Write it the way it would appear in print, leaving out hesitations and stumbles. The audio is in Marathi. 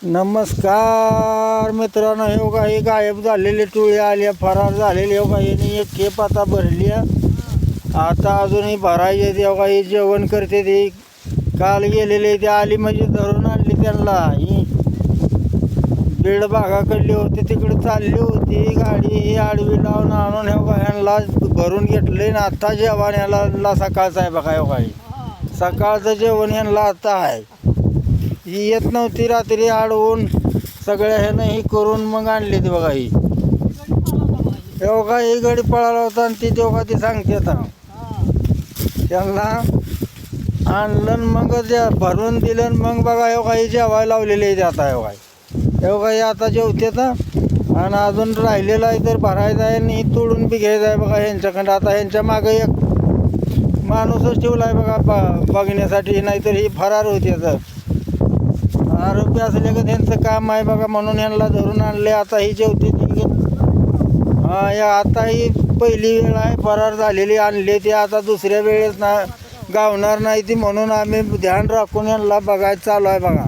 नमस्कार मित्रांनो, हे बघा ही गायब झालेली टोळी आली, फरार झालेली. हो का, यांनी एक खेप आता भरली आहे, आता अजूनही भरायचे. ते बघा ही जेवण करते. ते काल गेलेले ते आली म्हणजे धरून आणली त्यांना. ही बीड भागाकडली होती, तिकडे चालली होती गाडी. ही आडवी लावून आणून हे बघा ह्यांना भरून घेतले ना. आता जेवण ह्याला सकाळचं आहे बघा. हे बघा सकाळचं जेवण ह्यांना आता आहे. ही येत नव्हती, रात्री अडवून सगळ्या ह्यानं ही करून मग आणली. ती बघा ही ही गाडी पळाला होता आणि ती तेव्हा ती सांगते आता त्यांना आणलं मग भरून दिलं. मग बघा ही जेवायला लावलेली आहे. आता हे आता जेवते आणि अजून राहिलेलं आहे तर भरायचं आहे आणि तोडून बी घ्यायचं आहे बघा ह्यांच्याकडं. आता ह्यांच्या मागं एक माणूसच ठेवला आहे बघा बघण्यासाठी, नाहीतर ही फरार होती. आता आरोपी असले का त्यांचं काम आहे बघा, म्हणून यांना धरून आणले. आता ही जेवते ती. आता ही पहिली वेळ आहे फरार झालेली, आणली ती. आता दुसऱ्या वेळेस गावणार नाही ती, म्हणून आम्ही ध्यान राखून यांना बघायचं चालू आहे बघा.